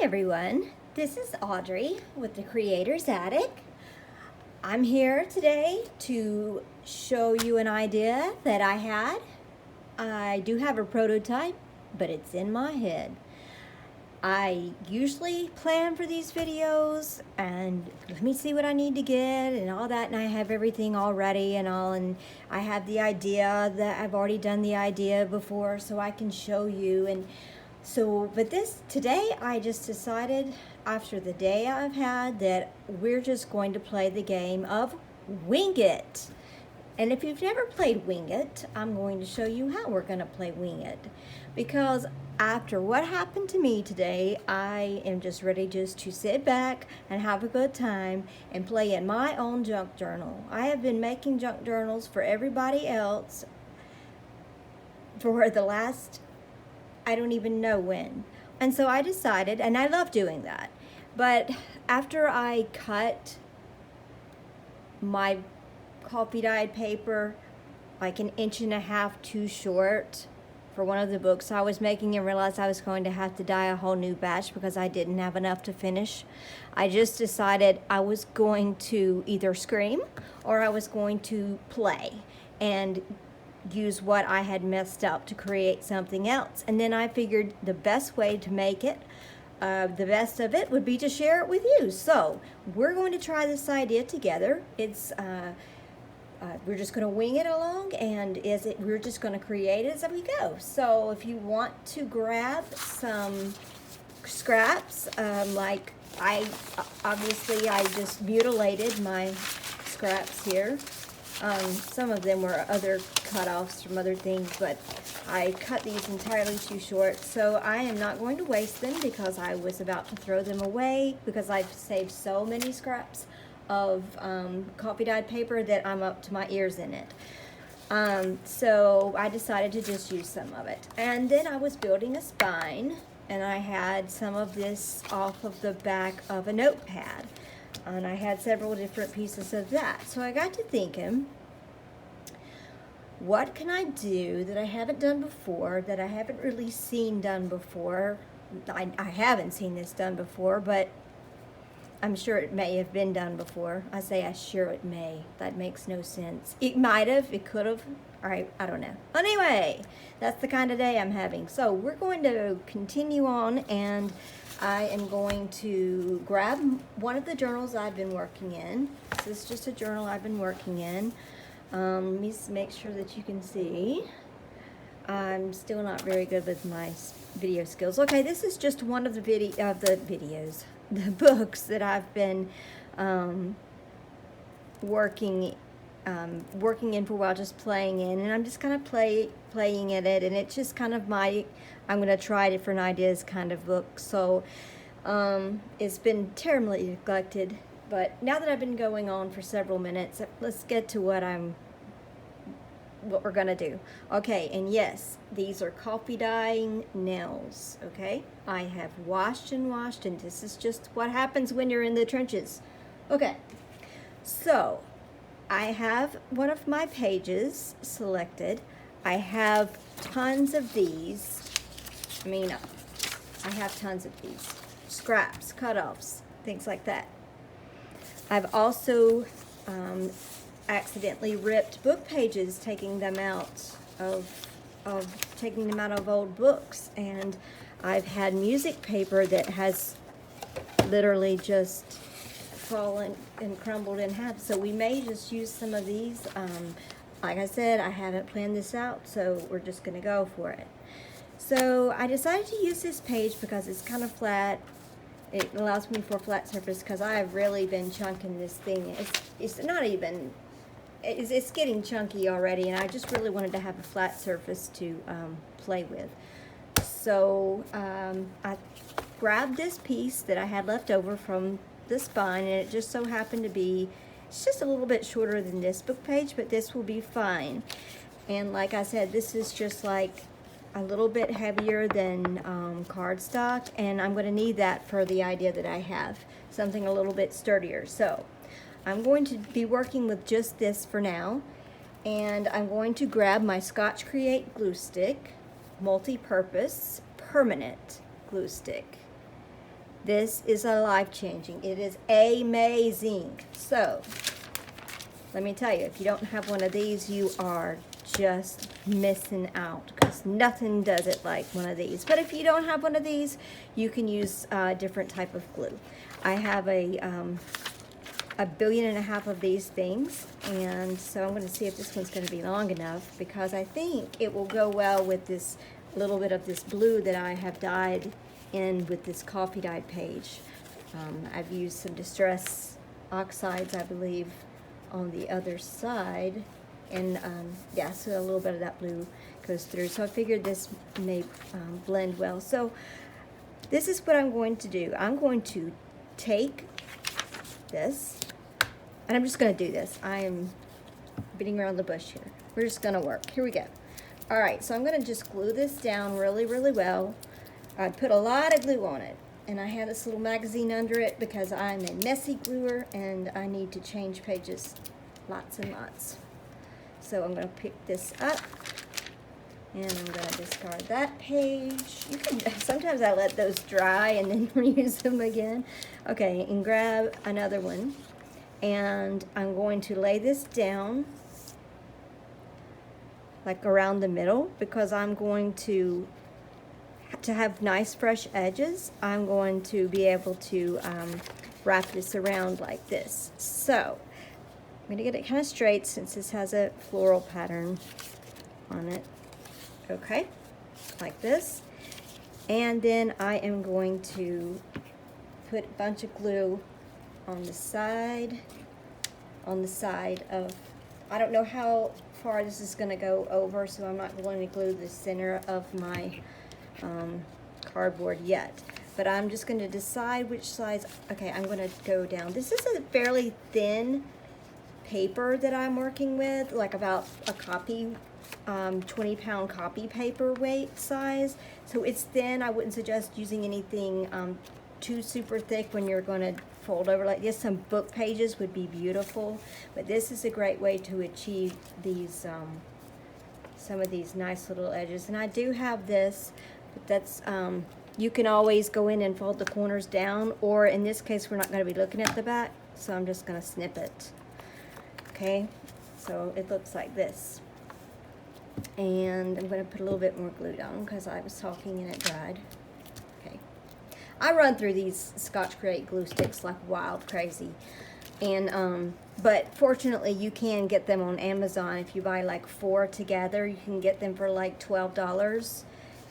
everyone, this is Audrey with the Creator's Attic. I'm here today to show you an idea that I had. I do have a prototype, but it's in my head. I usually plan for these videos and let me see what I need to get and all that, and I have everything all ready and all, and I have the idea that I've already done the idea before so I can show you. And so, but today I just decided after the day I've had that we're just going to play the game of Wing It. And if you've never played Wing It, I'm going to show you how we're going to play Wing It. Because after what happened to me today, I am just ready just to sit back and have a good time and play in my own junk journal. I have been making junk journals for everybody else for the last, I don't even know when. And so I decided, and I love doing that, but after I cut my coffee dyed paper like 1.5 inches too short for one of the books I was making and realized I was going to have to dye a whole new batch because I didn't have enough to finish, I just decided I was going to either scream or I was going to play and use what I had messed up to create something else. And then I figured the best way to make it, the best of it, would be to share it with you. So we're going to try this idea together. It's we're just going to wing it along, and we're just going to create it as we go. So if you want to grab some scraps, like obviously I just mutilated my scraps here. Some of them were other cut-offs from other things, but I cut these entirely too short, so I am not going to waste them because I was about to throw them away because I've saved so many scraps of coffee dyed paper that I'm up to my ears in it. So I decided to just use some of it. And then I was building a spine, and I had some of this off of the back of a notepad. And I had several different pieces of that. So I got to thinking, what can I do that I haven't done before, that I haven't really seen done before? I haven't seen this done before, but I'm sure it may have been done before. I say I'm sure it may. That makes no sense. It might have, it could have. All right, I don't know. Anyway, that's the kind of day I'm having. So we're going to continue on, and I am going to grab one of the journals I've been working in. This is just a journal I've been working in. Let me make sure that you can see. I'm still not very good with my video skills. Okay, this is just one of the the books that I've been working in for a while, just playing in, and I'm just kind of playing in it, and it's just kind of I'm going to try different ideas kind of book. So it's been terribly neglected, but now that I've been going on for several minutes, let's get to what we're going to do. Okay, and yes, these are coffee dyeing nails, okay? I have washed and washed, and this is just what happens when you're in the trenches. Okay, so I have one of my pages selected. I have tons of these. I have tons of these. Scraps, cut-offs, things like that. I've also accidentally ripped book pages, taking them out of old books, and I've had music paper that has literally just fallen and crumbled in half. So we may just use some of these. Like I said, I haven't planned this out, so we're just going to go for it. So I decided to use this page because it's kind of flat. It allows me for a flat surface because I have really been chunking this thing. It's not even, it's getting chunky already, and I just really wanted to have a flat surface to play with. So I grabbed this piece that I had left over from the spine, and it just so happened to be, it's just a little bit shorter than this book page, but this will be fine. And like I said, this is just like a little bit heavier than cardstock, and I'm going to need that for the idea that I have, something a little bit sturdier. So I'm going to be working with just this for now, and I'm going to grab my Scotch Create glue stick, multi-purpose permanent glue stick. This is a life-changing. It is amazing. So, let me tell you, if you don't have one of these, you are just missing out, because nothing does it like one of these. But if you don't have one of these, you can use a different type of glue. I have a 1.5 billion of these things, and so I'm going to see if this one's going to be long enough, because I think it will go well with this little bit of this blue that I have dyed in with this coffee dyed page. I've used some distress oxides, I believe, on the other side, and yeah, so a little bit of that blue goes through. So I figured this may blend well. So this is what I'm going to do. I'm going to take this, and I'm just going to do this. I am beating around the bush here. We're just going to work. Here we go. All right, so I'm going to just glue this down really, really well. I put a lot of glue on it, and I have this little magazine under it because I'm a messy gluer and I need to change pages lots and lots. So I'm going to pick this up, and I'm going to discard that page. You can, sometimes I let those dry and then reuse them again. Okay, and grab another one, and I'm going to lay this down like around the middle, because I'm going to have nice fresh edges. I'm going to be able to wrap this around like this. So I'm going to get it kind of straight since this has a floral pattern on it. Okay, like this. And then I am going to put a bunch of glue on the side of, I don't know how far this is going to go over, so I'm not going to glue the center of my cardboard yet. But I'm just going to decide which size. Okay, I'm going to go down. This is a fairly thin paper that I'm working with, like about a copy, 20-pound copy paper weight size. So it's thin. I wouldn't suggest using anything too super thick when you're going to fold over like this. Some book pages would be beautiful, but this is a great way to achieve these some of these nice little edges. And I do have this, but that's you can always go in and fold the corners down, or in this case we're not going to be looking at the back, so I'm just going to snip it. Okay, so it looks like this. And I'm going to put a little bit more glue down because I was talking and it dried. Okay, I run through these Scotch Create glue sticks like wild crazy, and but fortunately you can get them on Amazon. If you buy like 4 together, you can get them for like $12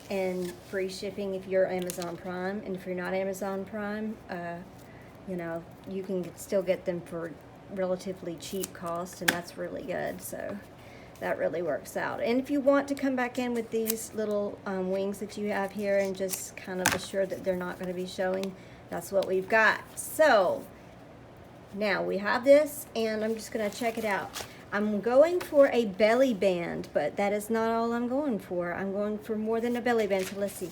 and free shipping if you're Amazon Prime. And if you're not Amazon Prime, you know, you can still get them for relatively cheap cost, and that's really good. So that really works out. And if you want to come back in with these little wings that you have here and just kind of assure that they're not going to be showing, that's what we've got. So now we have this, and I'm just going to check it out. I'm going for a belly band, but that is not all I'm going for. I'm going for more than a belly band. So let's see.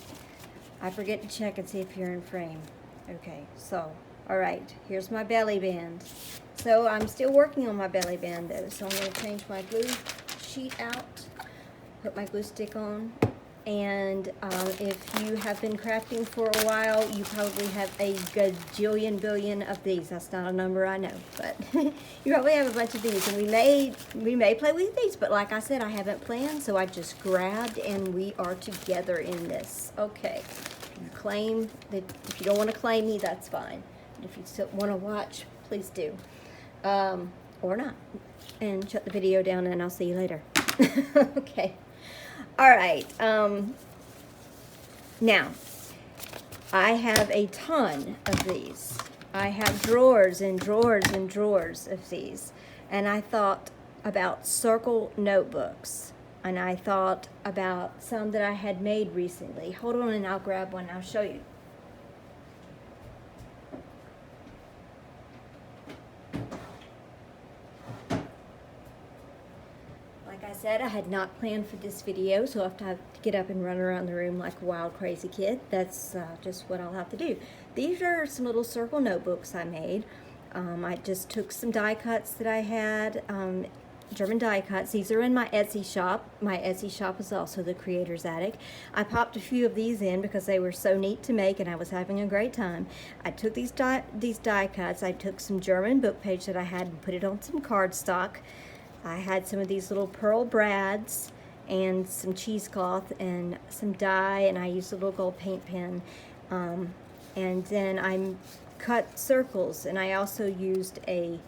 I forget to check and see if you're in frame. Okay, so all right, here's my belly band. So I'm still working on my belly band though, so I'm going to change my glue sheet out, put my glue stick on, and if you have been crafting for a while, you probably have a gajillion billion of these. That's not a number I know, but you probably have a bunch of these, and we may play with these, but like I said, I haven't planned, so I just grabbed, and we are together in this. Okay, you claim that. If you don't want to claim me, that's fine. If you still want to watch, please do, or not, and shut the video down, and I'll see you later. Okay. All right. Now, I have a ton of these. I have drawers and drawers and drawers of these, and I thought about circle notebooks, and I thought about some that I had made recently. Hold on, and I'll grab one. I'll show you. Like I said, I had not planned for this video, so I have to get up and run around the room like a wild, crazy kid. That's just what I'll have to do. These are some little circle notebooks I made. I just took some die cuts that I had German die cuts. These are in my Etsy shop. My Etsy shop is also the Creator's Attic. I popped a few of these in because they were so neat to make and I was having a great time. I took these die cuts. I took some German book page that I had and put it on some cardstock. I had some of these little pearl brads and some cheesecloth and some dye, and I used a little gold paint pen. And then I cut circles, and I also used a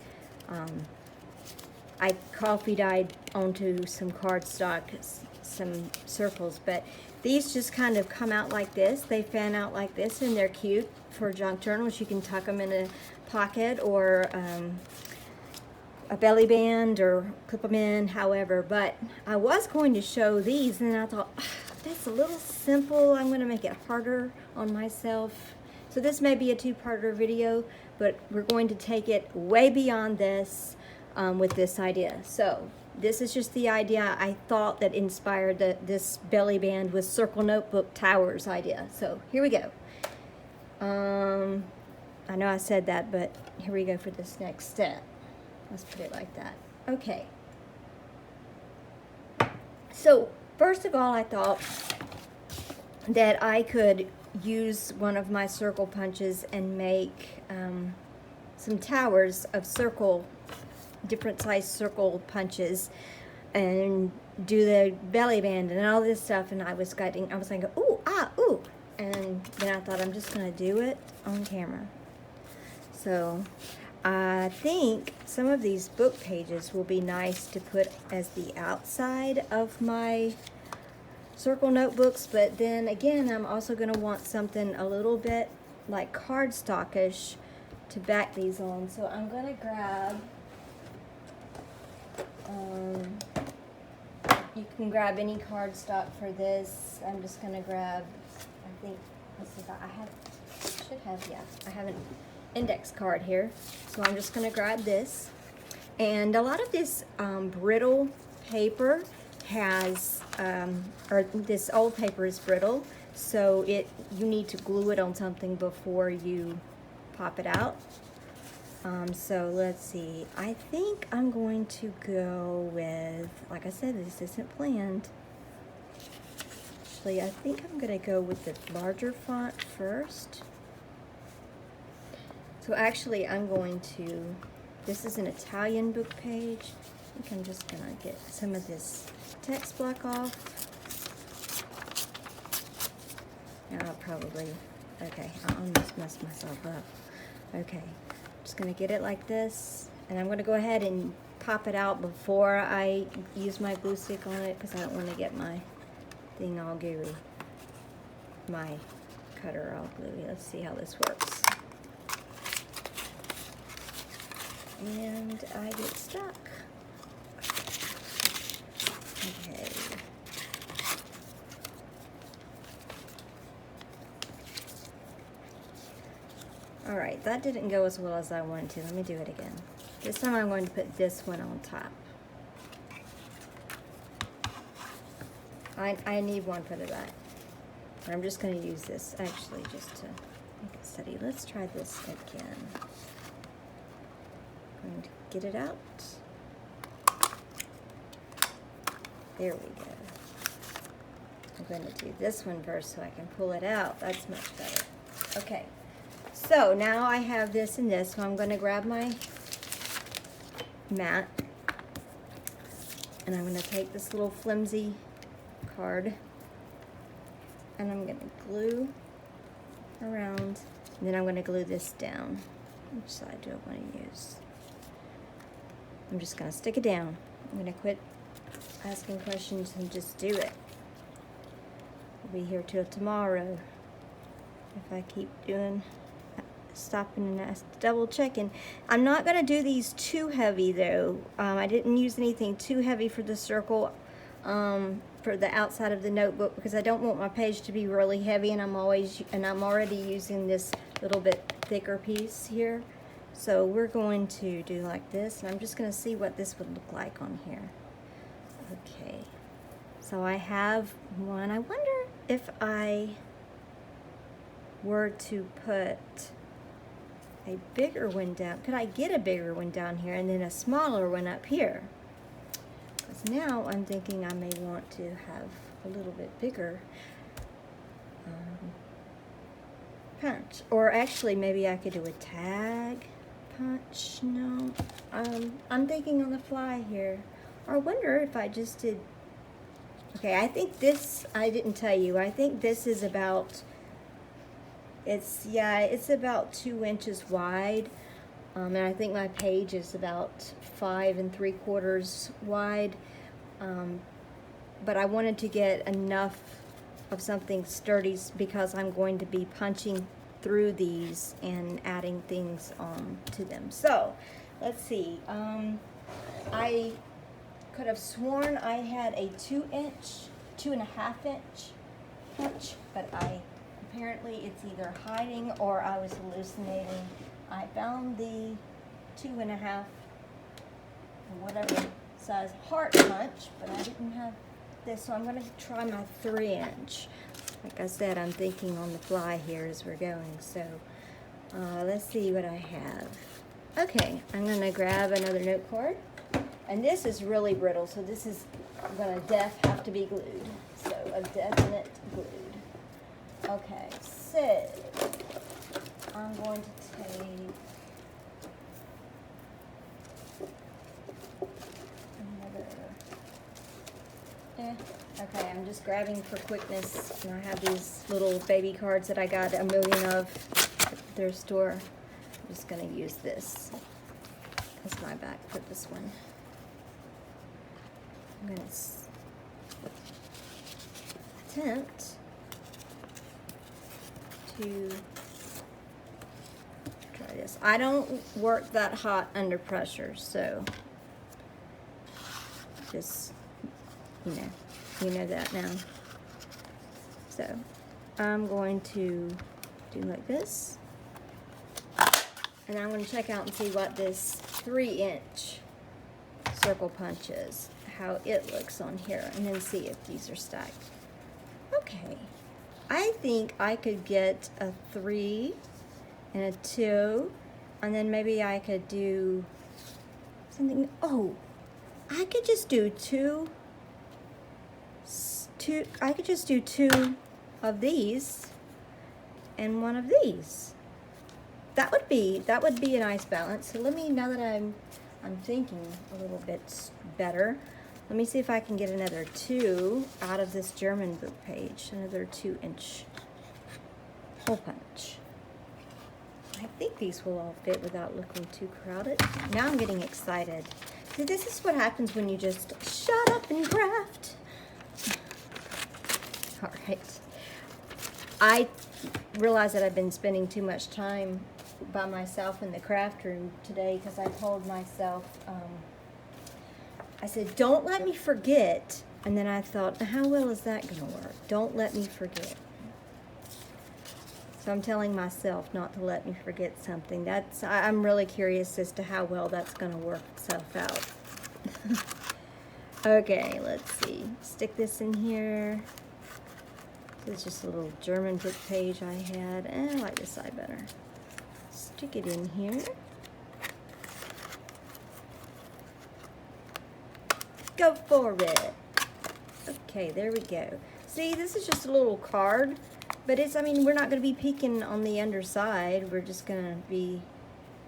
I coffee dyed onto some cardstock some circles, but these just kind of come out like this. They fan out like this, and they're cute for junk journals. You can tuck them in a pocket or a belly band or clip them in, however. But I was going to show these, and I thought, that's a little simple. I'm going to make it harder on myself. So this may be a two-parter video, but we're going to take it way beyond this with this idea. So this is just the idea I thought that inspired this belly band with Circle Notebook Towers idea. So here we go. I know I said that, but here we go for this next step. Let's put it like that. Okay. So first of all, I thought that I could use one of my circle punches and make some towers of different size circle punches, and do the belly band and all this stuff. And I was like, ooh, ah, ooh, and then I thought, I'm just gonna do it on camera. So I think some of these book pages will be nice to put as the outside of my circle notebooks, but then again, I'm also going to want something a little bit like cardstockish to back these on. So I'm going to grab, you can grab any cardstock for this. I'm just going to grab, I think, let's see, I have an index card here. So I'm just going to grab this. And a lot of this brittle paper has, or this old paper is brittle, so you need to glue it on something before you pop it out. So let's see, I think I'm going to go with, like I said, this isn't planned. Actually, I think I'm going to go with the larger font first. So actually, I'm going to, this is an Italian book page. I think I'm just going to get some of this text block off. Now I'll probably, okay, I'll almost mess myself up. Okay, just going to get it like this, and I'm going to go ahead and pop it out before I use my glue stick on it, because I don't want to get my thing all gooey, my cutter all gluey. Let's see how this works. And I get stuck. Okay. All right, that didn't go as well as I wanted to. Let me do it again. This time I'm going to put this one on top. I need one for the back. I'm just going to use this actually just to make it steady. Let's try this again. I'm going to get it out. There we go. I'm going to do this one first so I can pull it out. That's much better. Okay, so now I have this and this, so I'm going to grab my mat, and I'm going to take this little flimsy card, and I'm going to glue around, and then I'm going to glue this down. Which side do I want to use? I'm just going to stick it down. I'm going to quit asking questions and just do it. I'll be here till tomorrow if I keep stopping and double checking. I'm not going to do these too heavy though. I didn't use anything too heavy for the circle for the outside of the notebook, because I don't want my page to be really heavy, and I'm already using this little bit thicker piece here. So we're going to do like this, and I'm just going to see what this would look like on here. Okay, so I have one. I wonder if I were to put a bigger one down, could I get a bigger one down here and then a smaller one up here? Because now I'm thinking I may want to have a little bit bigger punch. Or actually, maybe I could do a tag punch. No, I'm thinking on the fly here. Or I wonder if I just did. Okay, I think this, I didn't tell you, I think this is about, it's about 2 inches wide. And I think my page is about 5 3/4 wide. But I wanted to get enough of something sturdy because I'm going to be punching through these and adding things to them. So, let's see. I could have sworn I had a 2.5 inch punch, but apparently it's either hiding or I was hallucinating. I found the 2.5 or whatever size heart punch, but I didn't have this, so I'm going to try my 3 inch. Like I said, I'm thinking on the fly here as we're going, so let's see what I have. Okay, I'm going to grab another note card, and this is really brittle, so this is going to have to be glued, so a definite glued. Okay, so I'm going to take okay, I'm just grabbing for quickness, and I have these little baby cards that I got a million of at their store. I'm just going to use this as my back for this one. I'm going to attempt to try this. I don't work that hot under pressure, so just, you know that now. So I'm going to do like this, and I'm going to check out and see what this 3 inch circle punch is, how it looks on here, and then see if these are stacked. Okay, I think I could get a 3 and a 2, and then maybe I could do something. Oh, I could just do two. I could just do 2 of these and 1 of these. That would be a nice balance. So let me, now that I'm thinking a little bit better, let me see if I can get another 2 out of this German book page. Another 2 inch hole punch. I think these will all fit without looking too crowded. Now I'm getting excited. See, this is what happens when you just shut up and craft. All right. I realize that I've been spending too much time by myself in the craft room today because I told myself, I said, don't let me forget. And then I thought, how well is that going to work? Don't let me forget. So I'm telling myself not to let me forget something. I'm really curious as to how well that's going to work itself out. Okay, let's see. Stick this in here. This is just a little German book page I had. I like this side better. Stick it in here. Go for it. Okay, there we go. See, this is just a little card, but it's, I mean, we're not going to be peeking on the underside. We're just going to be,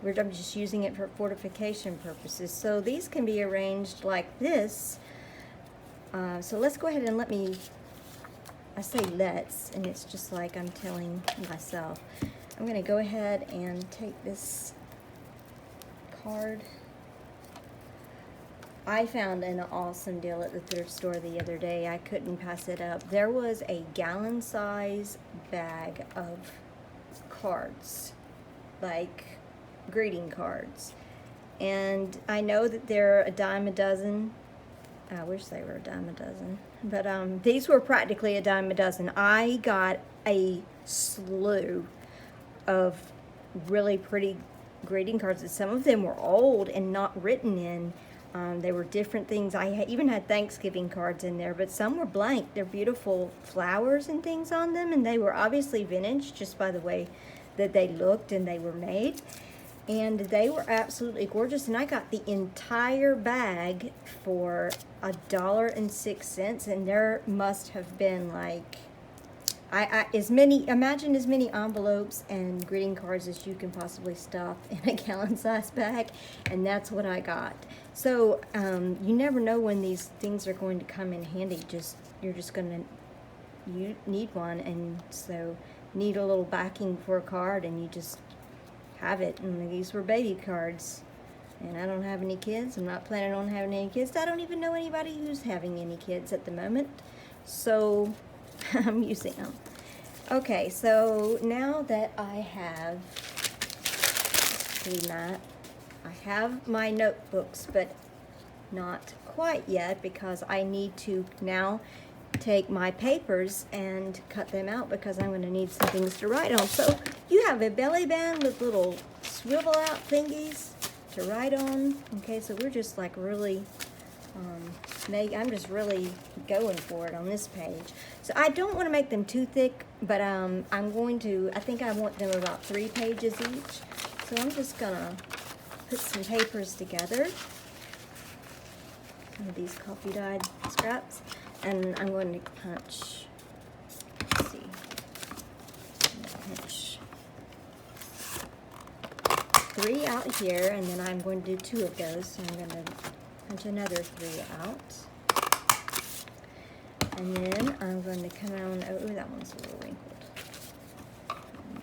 I'm just using it for fortification purposes. So these can be arranged like this. So let's go ahead and I say let's, and it's just like I'm telling myself. I'm going to go ahead and take this card. I found an awesome deal at the thrift store the other day. I couldn't pass it up. There was a gallon size bag of cards, like greeting cards. And I know that they're a dime a dozen. I wish they were a dime a dozen. But these were practically a dime a dozen. I got a slew of really pretty greeting cards. And some of them were old and not written in. They were different things. I even had Thanksgiving cards in there, but some were blank. They're beautiful flowers and things on them, and they were obviously vintage just by the way that they looked and they were made. and they were absolutely gorgeous, and I got the entire bag for $1.06, and there must have been like imagine as many envelopes and greeting cards as you can possibly stuff in a gallon-size bag, and that's what I got. So you never know when these things are going to come in handy. You're just gonna need one, and so need a little backing for a card, and you just have it. And these were baby cards, and I don't have any kids. I'm not planning on having any kids. I don't even know anybody who's having any kids at the moment, so I'm using them. Okay, so now that I have I have my notebooks, but not quite yet, because I need to now take my papers and cut them out, because I'm going to need some things to write on. So you have a belly band with little swivel out thingies to write on. Okay, so we're just like really I'm just really going for it on this page. So I don't want to make them too thick, but I think I want them about 3 pages each. So I'm just gonna put some papers together, some of these coffee dyed scraps, and I'm going to punch, let's see, punch 3 out here, and then I'm going to do 2 of those, so I'm going to punch another 3 out. And then I'm going to come on, oh, that one's a little wrinkled.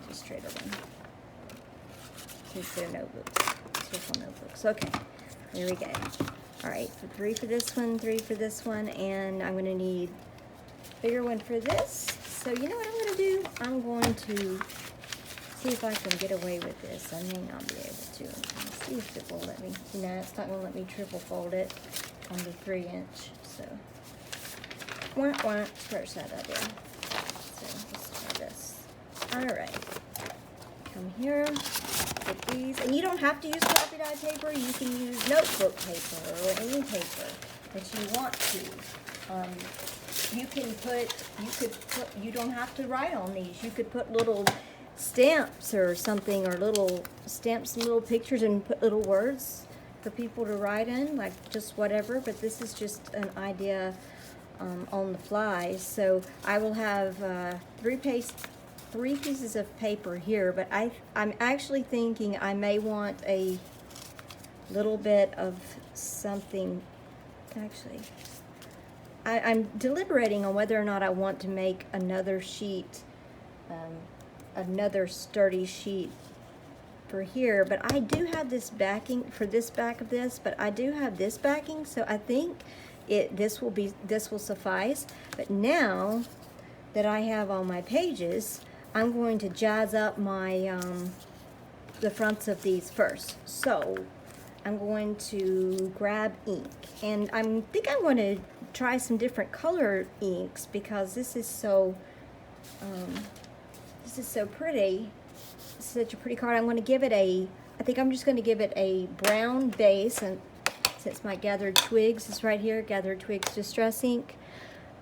Just straighter one. Since they're notebooks, circle notebooks. Okay, there we go. All right, so 3 for this one, 3 for this one, and I'm going to need a bigger one for this. So you know what I'm going to do? I'm going to see if I can get away with this. I may not be able to. Let's see if it will let me. No, it's not going to let me triple fold it on the 3-inch. So, scratch that idea. So let's try this. All right. Come here. Get these, and you don't have to use coffee dyed paper. You can use notebook paper or any paper that you want to. You don't have to write on these. You could put little stamps or something, or little stamps and little pictures, and put little words for people to write in, like just whatever. But this is just an idea on the fly. So I will have 3 pieces of paper here, but I'm actually thinking I may want a little bit of something. Actually, I'm deliberating on whether or not I want to make another sheet, another sturdy sheet for here, but I do have this backing for this back of this, but I do have this backing, so I think this will suffice. But now that I have all my pages, I'm going to jazz up my the fronts of these first. So I'm going to grab ink, and I think I'm going to try some different color inks, because this is so pretty. It's such a pretty card. I'm going to give it I think I'm just going to give it a brown base, and since my Gathered Twigs is right here, Gathered Twigs Distress Ink,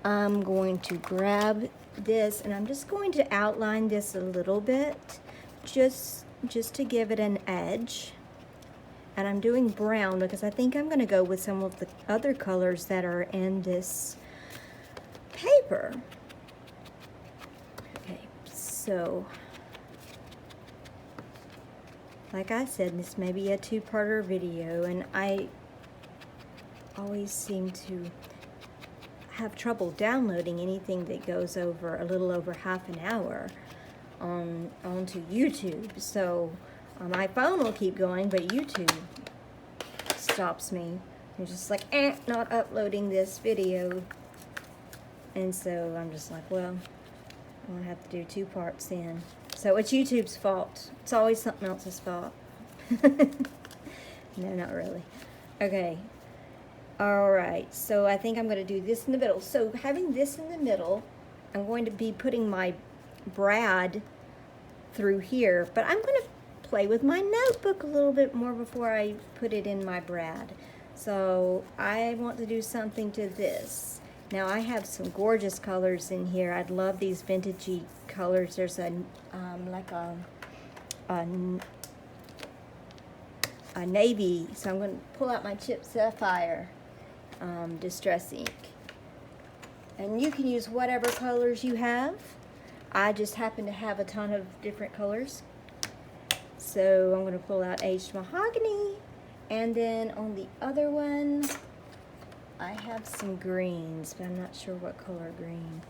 I'm going to grab this, and I'm just going to outline this a little bit, just to give it an edge. And I'm doing brown because I think I'm going to go with some of the other colors that are in this paper. Okay, so like I said, this may be a 2-parter video, and I always seem to have trouble downloading anything that goes over a little over half an hour onto YouTube. So my phone will keep going, but YouTube stops me. It's just like, not uploading this video. And so I'm just like, well, I'm gonna have to do 2 parts then. So it's YouTube's fault. It's always something else's fault. No, not really. Okay. Alright, so I think I'm going to do this in the middle. So having this in the middle, I'm going to be putting my brad through here, but I'm going to play with my notebook a little bit more before I put it in my brad. So I want to do something to this. Now I have some gorgeous colors in here. I'd love these vintagey colors. There's a like a a navy, so I'm going to pull out my Chip Sapphire Distress ink. And you can use whatever colors you have. I just happen to have a ton of different colors. So I'm going to pull out Aged Mahogany, and then on the other one I have some greens, but I'm not sure what color green.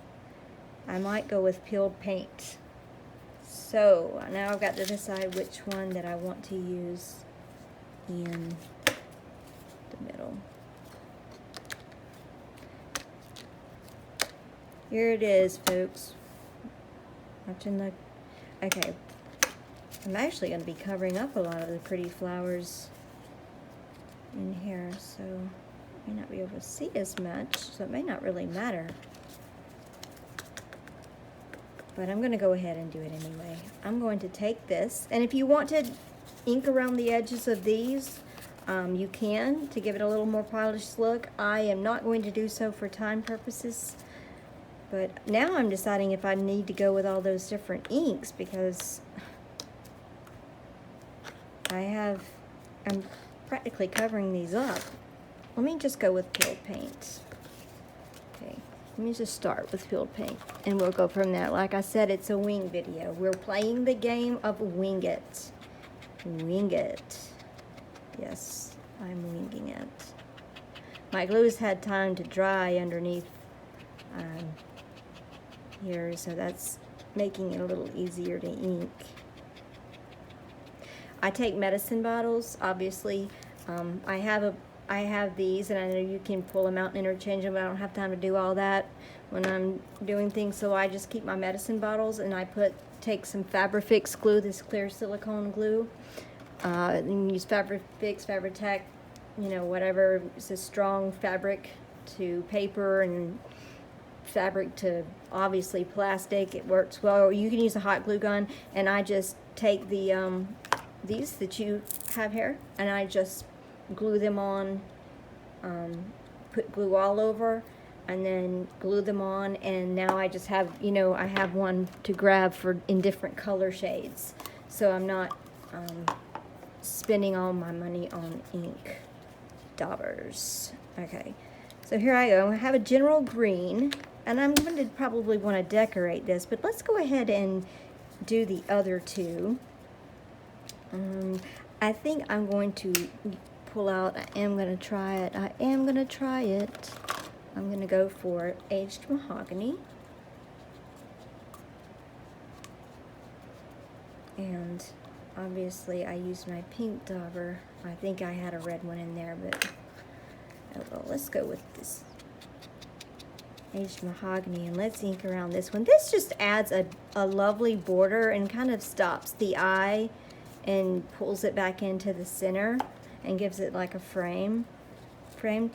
I might go with peeled paint. So now I've got to decide which one that I want to use in the middle. Here it is, folks. Watching the, okay. I'm actually going to be covering up a lot of the pretty flowers in here, so I may not be able to see as much, so it may not really matter. But I'm going to go ahead and do it anyway. I'm going to take this, and if you want to ink around the edges of these, you can, to give it a little more polished look. I am not going to do so for time purposes, but now I'm deciding if I need to go with all those different inks, because I'm practically covering these up. Let me just go with peeled paint. Okay, let me just start with peeled paint, and we'll go from there. Like I said, it's a wing video. We're playing the game of wing it. Wing it. Yes, I'm winging it. My glue's had time to dry underneath here, so that's making it a little easier to ink. I take medicine bottles, obviously. I have these, and I know you can pull them out and interchange them, but I don't have time to do all that when I'm doing things, so I just keep my medicine bottles, and I take some Fabrifix glue, this clear silicone glue. You can use Fabrifix, Fabri-Tac, you know, whatever. It's a strong fabric to paper and fabric to obviously plastic. It works well. Or you can use a hot glue gun, and I just take the these that you have here, and I just glue them on, put glue all over, and then glue them on, and now I just have, you know, I have one to grab in different color shades, so I'm not spending all my money on ink daubers. Okay, so here I go. I have a general green, and I'm going to probably want to decorate this, but let's go ahead and do the other two. I think I'm going to pull out, I am going to try it. I'm going to go for Aged Mahogany. And obviously I used my pink dauber. I think I had a red one in there, but oh well, let's go with this Aged Mahogany, and let's ink around this one. This just adds a lovely border and kind of stops the eye and pulls it back into the center and gives it like a framed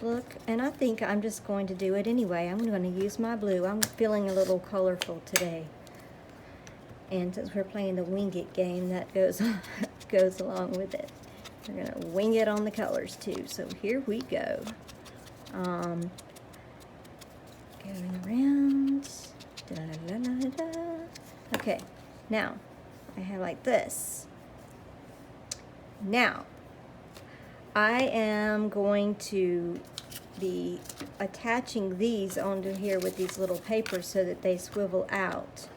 look. And I think I'm just going to do it anyway. I'm going to use my blue. I'm feeling a little colorful today. And since we're playing the wing it game, that goes along with it. We're going to wing it on the colors too. So here we go. Going around. Da, da, da, da. Okay, now I have like this. Now, I am going to be attaching these onto here with these little papers so that they swivel out.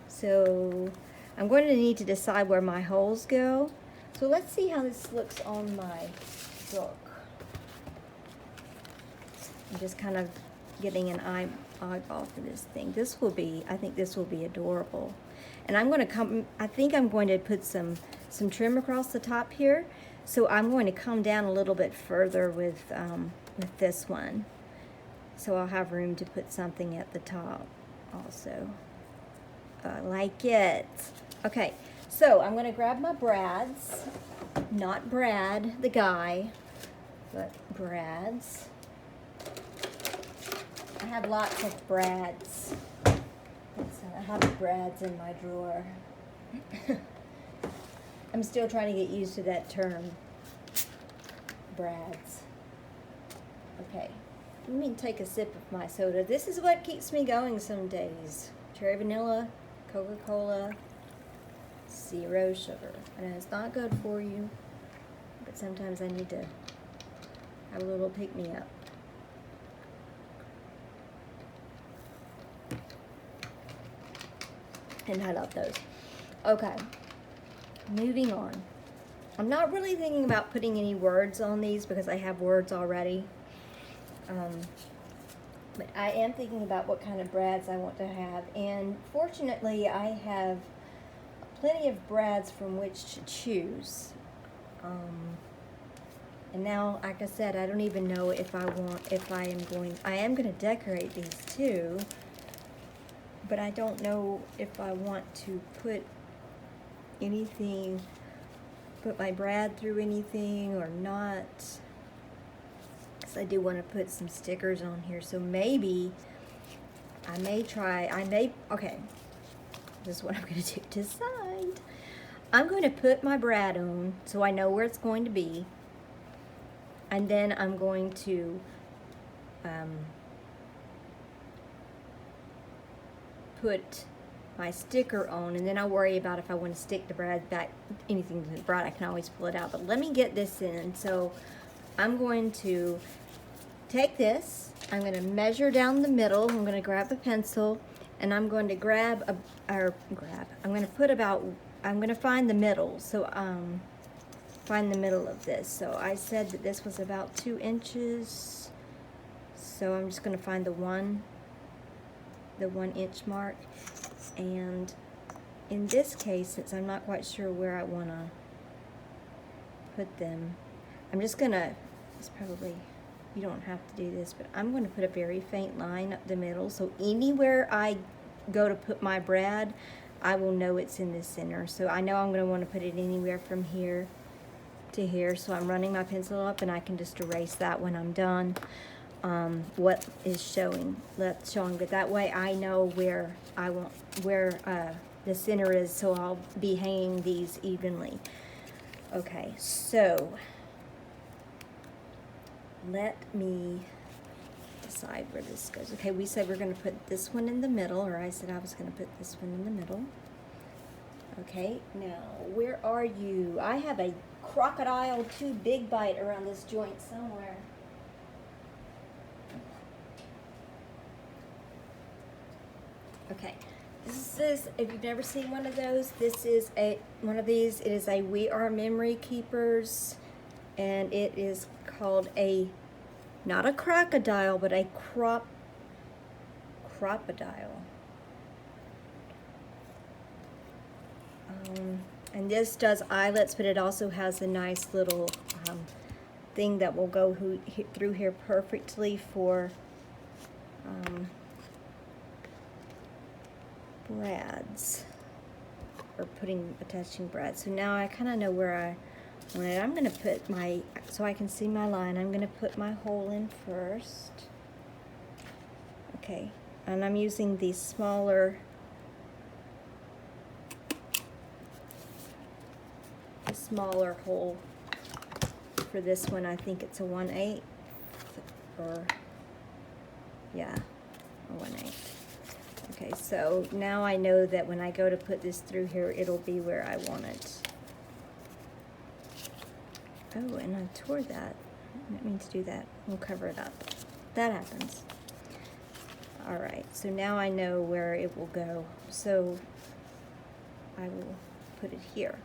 So I'm going to need to decide where my holes go. So let's see how this looks on my book. I'm just kind of getting an eyeball for this thing. This will be, I think this will be adorable. And I'm going to I think I'm going to put some trim across the top here. So I'm going to come down a little bit further with this one. So I'll have room to put something at the top also. I like it. Okay, so I'm going to grab my Brads. Not Brad, the guy, but Brads. I have lots of Brads. I have Brads in my drawer. I'm still trying to get used to that term, Brads. Okay, let me take a sip of my soda. This is what keeps me going some days. Cherry vanilla, Coca-Cola, Zero sugar. I know it's not good for you, but sometimes I need to have a little pick-me-up. And I love those. Okay, moving on. I'm not really thinking about putting any words on these because I have words already. But I am thinking about what kind of brads I want to have. And fortunately, I have plenty of brads from which to choose. And now, like I said, I don't even know if I am going to decorate these too. But I don't know if I want to put my brad through anything or not. Because I do want to put some stickers on here. So maybe okay. This is what I'm going to do. Decide. I'm going to put my brad on so I know where it's going to be. And then I'm going to put my sticker on, and then I'll worry about if I want to stick the brad back, anything to the brad, I can always pull it out. But let me get this in. So I'm going to take this, I'm going to measure down the middle, I'm going to grab a pencil, and I'm going to I'm going to find the middle. So find the middle of this. So I said that this was about 2 inches. So I'm just going to find the 1 inch mark. And in this case, since I'm not quite sure where I want to put them, I'm just going to, it's probably, you don't have to do this, but I'm going to put a very faint line up the middle. So anywhere I go to put my brad, I will know it's in the center. So I know I'm going to want to put it anywhere from here to here. So I'm running my pencil up, and I can just erase that when I'm done. What is showing, but that way I know where the center is, so I'll be hanging these evenly. Okay, so let me decide where this goes. Okay, we said we're going to put this one in the middle, or I said I was going to put this one in the middle. Okay, now where are you? I have a crocodile 2 big bite around this joint somewhere. Okay, this is, if you've never seen one of those, this is one of these. It is a We Are Memory Keepers, and it is called not a crocodile, but a cropodile. And this does eyelets, but it also has a nice little thing that will go through here perfectly for brads, or attaching brads. So now I kind of know where I want it. I'm going to put so I can see my line, I'm going to put my hole in first. Okay, and I'm using the smaller hole for this one. I think it's a 1/8, or yeah, a 1/8. Okay, so now I know that when I go to put this through here, it'll be where I want it. Oh, and I tore that. I didn't mean to do that. We'll cover it up. That happens. All right, so now I know where it will go. So I will put it here.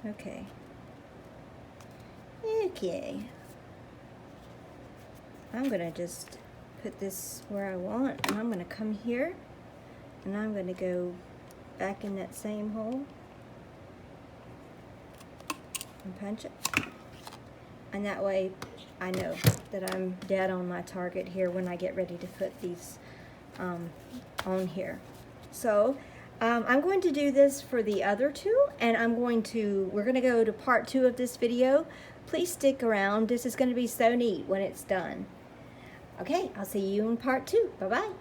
Okay. Okay. I'm gonna just put this where I want, and I'm gonna come here, and I'm gonna go back in that same hole and punch it. And that way I know that I'm dead on my target here when I get ready to put these on here. So I'm going to do this for the other two, and we're going to go to part 2 of this video. Please stick around. This is going to be so neat when it's done. Okay, I'll see you in part 2. Bye-bye.